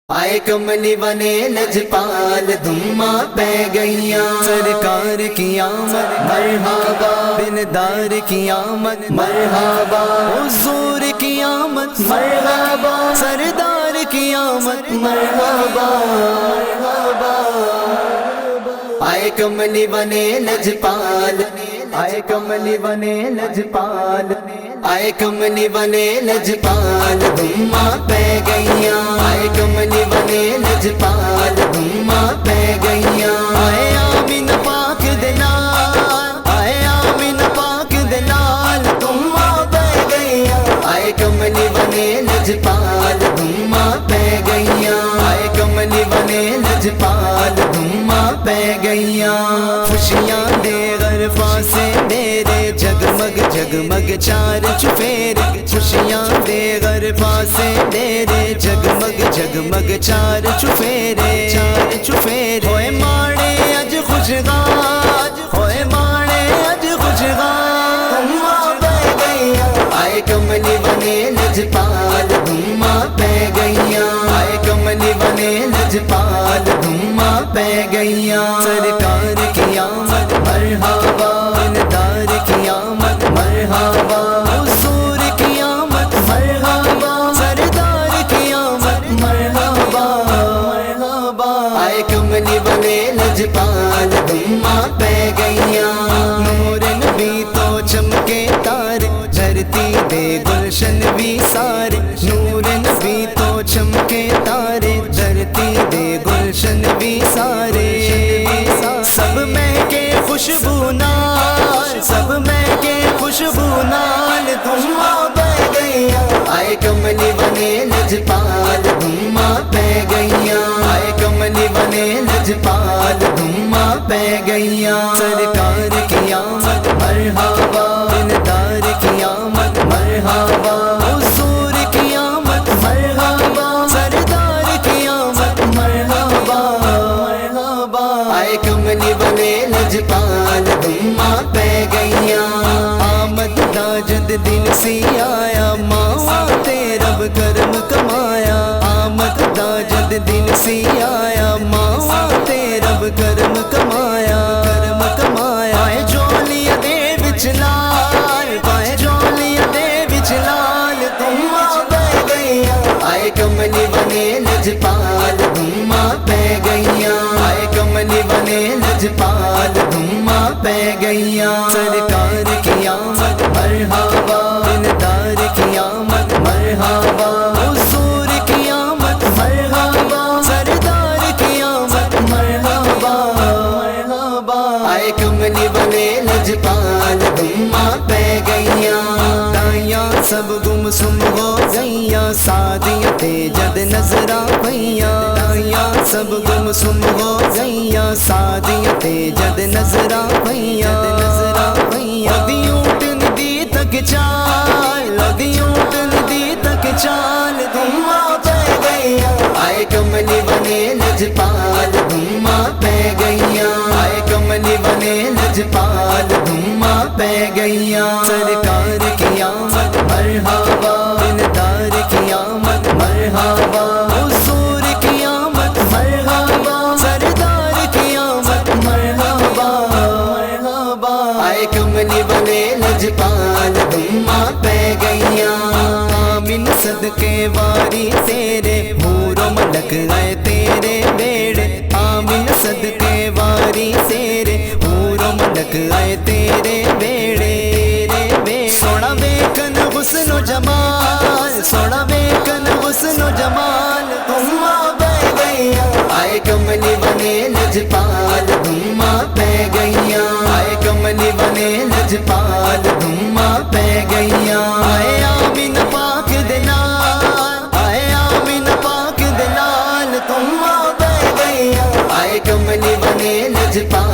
آئے کملی بنے لجپال دھما پہ گئیاں، سرکار کی آمد مرحبا، دلدار کی آمد مرحبا، حضور کی آمد مرحبا، سردار کی آمد مرحبا مرحبا۔ آئے کملی بنے لجپال، آئے کملی بنے لجپال، آئے کملی بنے لجپال دھما پہ گئیاں، آئے کملی بنے لجپال دھما پہ گئیاں۔ آئے آمین پاک دلال، آئے آمین پاک دلال دھما پہ گئیاں، آئے کملی بنے لجپال دھما پہ گئیاں، آئے کملی بنے لجپال دھما پہ گئیاں۔ خوشیاں دے غرفا سے میرے جگمگ جگمگ چار چفیرے، خوشیاں دے غرفا سے میرے جگمگ جگمگ چار چفیرے، چار چفیرے ہوئے ماڑے اج خوشگار، ہوئے ماڑے اج خوشگار دھما پہ گئیاں، آئے کملی بنے لجپال دھما پہ گئیاں، آئے کملی بنے لجپال دھما پہ گئیاں۔ سرکار کی آمد مرحبا، دلدار کی آمد مرحبا، حضور کی آمد مرحبا، سردار کی آمد مرحبا مرحبا۔ آئے کملی بنے لجپال دھما پہ گئیاں، نور نبی تو چمکے تارے، دھرتی دے گلشن بھی سارے، نور نبی تو چمکے تارے، دھرتی دے گلشن بھی سارے، سب مہکے خوشبو نال، سب مہکے خوشبو نال دھما پہ گئیاں، آئے کملی بنے لجپال دھما پہ گئیاں، آئے کملی بنے لجپال دھما پہ گئیاں۔ سرکار کی آمد مرحبا، دلدار کی آمد مرحبا، حضور کی آمد مرحبا، سردار کی آمد مرحبا مرحبا۔ آئے کملی بنے لجپال دھما پہ گئیاں، آمد دا جد دن سی آیا، ماں تے رب کرم کمایا، آمد دا جد دن سی آیا، ماں تے رب کرم کمایا، کرم کمایا۔ پائے جولیاں دے وچ لال، پائے جولیاں دے وچ لال دھما پہ گئیاں، آئے کملی بنے لجپال دھما پہ گئیاں، آئے کملی بنے لجپال دھما پہ گئیاں۔ سرکار کی آمد مرحبا، دلدار کی آمد مرحبا، حضور کی آمد مرحبا، سردار کی آمد مرحبا مرحبا۔ آئے کملی بنے لجپال دھما پہ گئیاں، دائیاں سب گم سم ہو گئیاں، سادیاں تے جد نظراں پئیاں، دائیاں سب گم سم ہو گئیاں، سادیاں تے جد نظراں پئیاں، نظراں پئیاں۔ دی اونٹن دی تک چال، دی اونٹن دی تک چال دھما پہ گئیاں، آئے کملی بنے لجپال دھما پہ گئیاں، آئے کملی بنے لجپال دھما پہ گئیاں۔ سرکار کی آمد مرحبا، دلدار کی آمد مرحبا، حضور کی آمد مرحبا، سردار کی آمد مرحبا مرحبا۔ آئے کملی بنے لجپال دھما پہ گئیاں، آمین صدقے واری تیرے، حور و ملک آئے تیرے بیڑے، آمین صدقے واری تیرے، حور و ملک آئے تیرے بیڑے، سونا ویکھن حسن و جمال، سونا ویکھن حسن و جمال دھما پہ گئیاں، آئے کملی بنے لجپال دھما پہ گئیاں، آئے کملی بنے لجپال دھما پہ گئیاں۔ آئے آمین پاک دلال، آئے آمین پاک دلال دھما پہ گئیاں، آئے کملی بنے لجپال